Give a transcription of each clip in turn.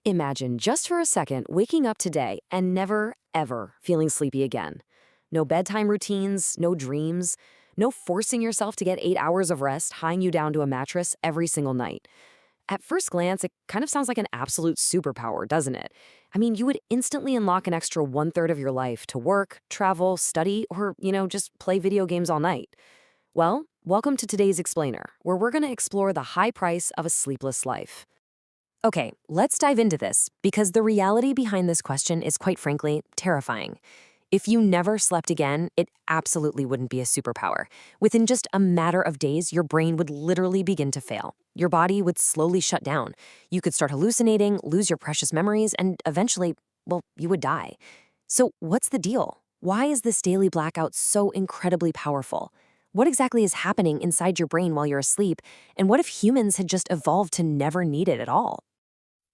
Imagine just for a second waking up today and never, ever feeling sleepy again. No bedtime routines, no dreams, no forcing yourself to get 8 hours of rest, tying you down to a mattress every single night. At first glance, it kind of sounds like an absolute superpower, doesn't it? I mean, you would instantly unlock an extra one-third of your life to work, travel, study, or, just play video games all night. Well, welcome to today's Explainer, where we're going to explore the high price of a sleepless life. Okay, let's dive into this, because the reality behind this question is, quite frankly, terrifying. If you never slept again, it absolutely wouldn't be a superpower. Within just a matter of days, your brain would literally begin to fail. Your body would slowly shut down. You could start hallucinating, lose your precious memories, and eventually, well, you would die. So what's the deal? Why is this daily blackout so incredibly powerful? What exactly is happening inside your brain while you're asleep? And what if humans had just evolved to never need it at all?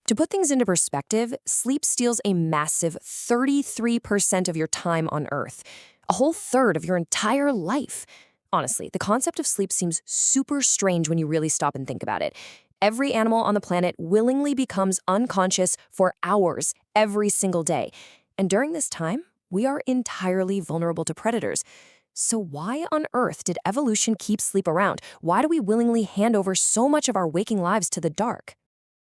To put things into perspective, sleep steals a massive 33% of your time on Earth, a whole third of your entire life. Honestly, the concept of sleep seems super strange when you really stop and think about it. Every animal on the planet willingly becomes unconscious for hours every single day. And during this time, we are entirely vulnerable to predators. So why on earth did evolution keep sleep around? Why do we willingly hand over so much of our waking lives to the dark?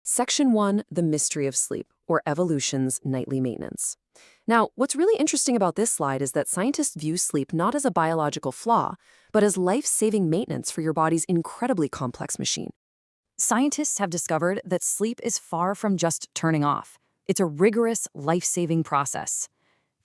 Section 1, The Mystery of Sleep, or Evolution's Nightly Maintenance. Now, what's really interesting about this slide is that scientists view sleep not as a biological flaw, but as life-saving maintenance for your body's incredibly complex machine. Scientists have discovered that sleep is far from just turning off. It's a rigorous, life-saving process.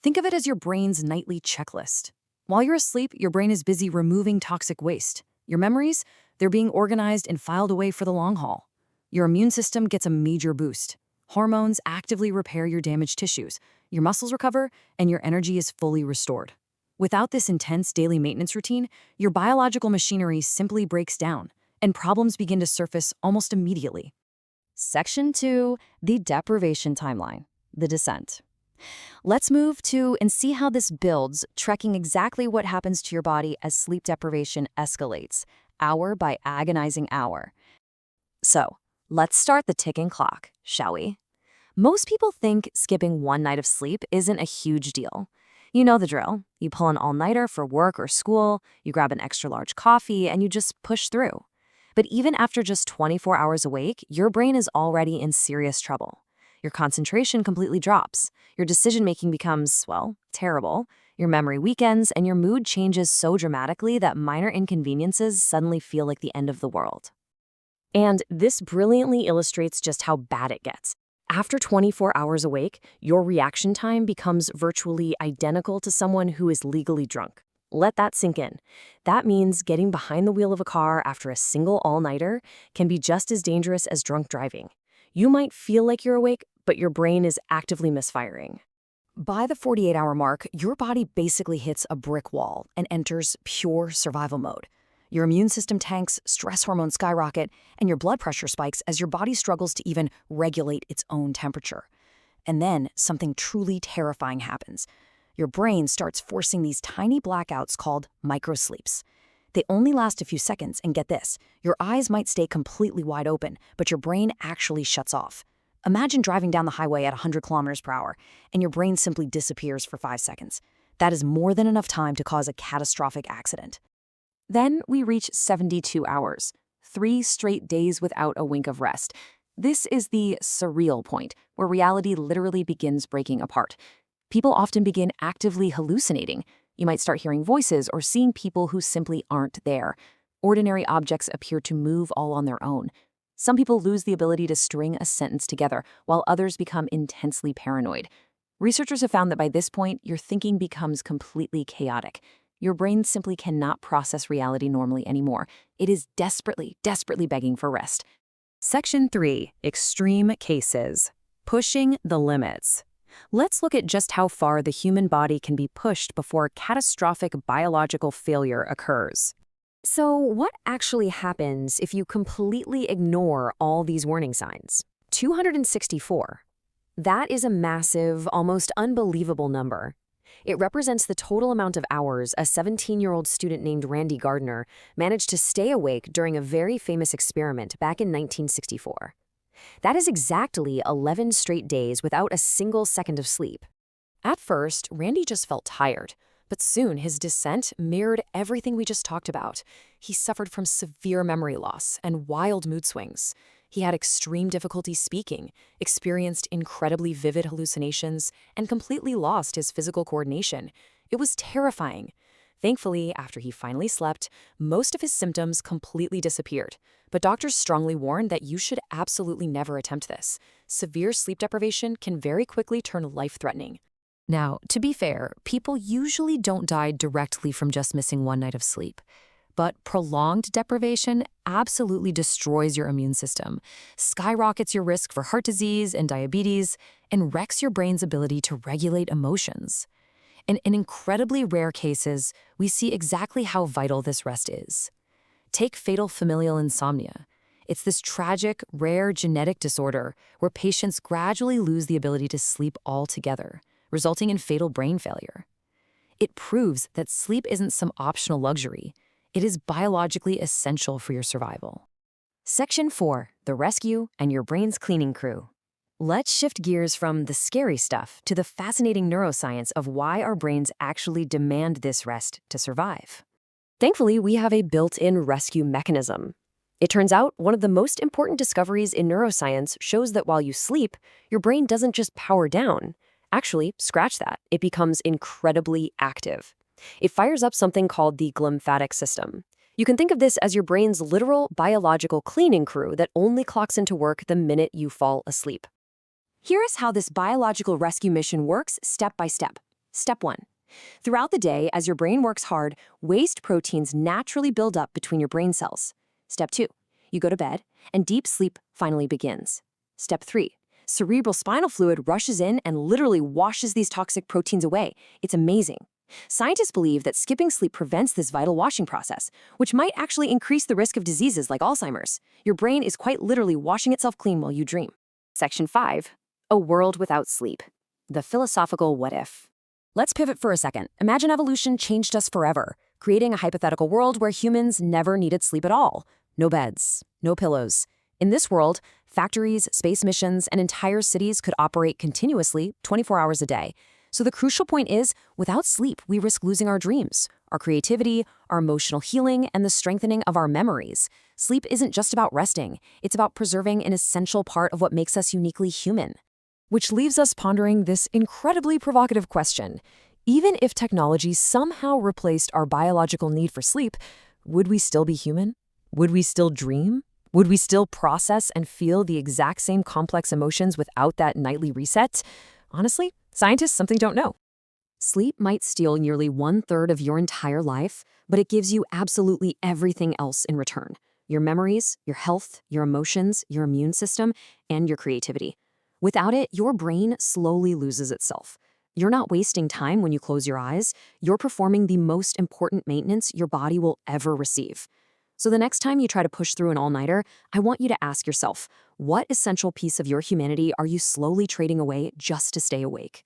Think of it as your brain's nightly checklist. While you're asleep, your brain is busy removing toxic waste. Your memories, they're being organized and filed away for the long haul. Your immune system gets a major boost. Hormones actively repair your damaged tissues. Your muscles recover, and your energy is fully restored. Without this intense daily maintenance routine, your biological machinery simply breaks down, and problems begin to surface almost immediately. Section 2, The Deprivation Timeline, The Descent. Let's move to and see how this builds, tracking exactly what happens to your body as sleep deprivation escalates, hour by agonizing hour. So, let's start the ticking clock, shall we? Most people think skipping one night of sleep isn't a huge deal. You know the drill. You pull an all-nighter for work or school, you grab an extra-large coffee, and you just push through. But even after just 24 hours awake, your brain is already in serious trouble. Your concentration completely drops. Your decision-making becomes, well, terrible. Your memory weakens, and your mood changes so dramatically that minor inconveniences suddenly feel like the end of the world. And this brilliantly illustrates just how bad it gets. After 24 hours awake, your reaction time becomes virtually identical to someone who is legally drunk. Let that sink in. That means getting behind the wheel of a car after a single all-nighter can be just as dangerous as drunk driving. You might feel like you're awake, but your brain is actively misfiring. By the 48-hour mark, your body basically hits a brick wall and enters pure survival mode. Your immune system tanks, stress hormones skyrocket, and your blood pressure spikes as your body struggles to even regulate its own temperature. And then something truly terrifying happens. Your brain starts forcing these tiny blackouts called microsleeps. They only last a few seconds, and get this, your eyes might stay completely wide open, but your brain actually shuts off. Imagine driving down the highway at 100 kilometers per hour, and your brain simply disappears for 5 seconds. That is more than enough time to cause a catastrophic accident. Then we reach 72 hours, 3 straight days without a wink of rest. This is the surreal point, where reality literally begins breaking apart. People often begin actively hallucinating. You might start hearing voices or seeing people who simply aren't there. Ordinary objects appear to move all on their own. Some people lose the ability to string a sentence together, while others become intensely paranoid. Researchers have found that by this point, your thinking becomes completely chaotic. Your brain simply cannot process reality normally anymore. It is desperately, desperately begging for rest. Section 3, Extreme Cases. Pushing the limits. Let's look at just how far the human body can be pushed before catastrophic biological failure occurs. So what actually happens if you completely ignore all these warning signs? 264. That is a massive, almost unbelievable number. It represents the total amount of hours a 17-year-old student named Randy Gardner managed to stay awake during a very famous experiment back in 1964. That is exactly 11 straight days without a single second of sleep. At first, Randy just felt tired, but soon his descent mirrored everything we just talked about. He suffered from severe memory loss and wild mood swings. He had extreme difficulty speaking, experienced incredibly vivid hallucinations, and completely lost his physical coordination. It was terrifying. Thankfully, after he finally slept, most of his symptoms completely disappeared. But doctors strongly warn that you should absolutely never attempt this. Severe sleep deprivation can very quickly turn life-threatening. Now, to be fair, people usually don't die directly from just missing one night of sleep. But prolonged deprivation absolutely destroys your immune system, skyrockets your risk for heart disease and diabetes, and wrecks your brain's ability to regulate emotions. And in incredibly rare cases, we see exactly how vital this rest is. Take fatal familial insomnia. It's this tragic, rare genetic disorder where patients gradually lose the ability to sleep altogether, resulting in fatal brain failure. It proves that sleep isn't some optional luxury. It is biologically essential for your survival. Section 4. The Rescue and Your Brain's Cleaning Crew. Let's shift gears from the scary stuff to the fascinating neuroscience of why our brains actually demand this rest to survive. Thankfully, we have a built-in rescue mechanism. It turns out one of the most important discoveries in neuroscience shows that while you sleep, your brain doesn't just power down. Actually, scratch that. It becomes incredibly active. It fires up something called the glymphatic system. You can think of this as your brain's literal biological cleaning crew that only clocks into work the minute you fall asleep. Here is how this biological rescue mission works step by step. Step 1. Throughout the day, as your brain works hard, waste proteins naturally build up between your brain cells. Step 2. You go to bed, and deep sleep finally begins. Step 3. Cerebral spinal fluid rushes in and literally washes these toxic proteins away. It's amazing. Scientists believe that skipping sleep prevents this vital washing process, which might actually increase the risk of diseases like Alzheimer's. Your brain is quite literally washing itself clean while you dream. Section 5. A world without sleep. The philosophical what if. Let's pivot for a second. Imagine evolution changed us forever, creating a hypothetical world where humans never needed sleep at all. No beds, no pillows. In this world, factories, space missions, and entire cities could operate continuously 24 hours a day. So the crucial point is, without sleep, we risk losing our dreams, our creativity, our emotional healing, and the strengthening of our memories. Sleep isn't just about resting. It's about preserving an essential part of what makes us uniquely human. Which leaves us pondering this incredibly provocative question. Even if technology somehow replaced our biological need for sleep, would we still be human? Would we still dream? Would we still process and feel the exact same complex emotions without that nightly reset? Honestly, scientists simply don't know. Sleep might steal nearly 1/3 of your entire life, but it gives you absolutely everything else in return. Your memories, your health, your emotions, your immune system, and your creativity. Without it, your brain slowly loses itself. You're not wasting time when you close your eyes. You're performing the most important maintenance your body will ever receive. So the next time you try to push through an all-nighter, I want you to ask yourself, what essential piece of your humanity are you slowly trading away just to stay awake?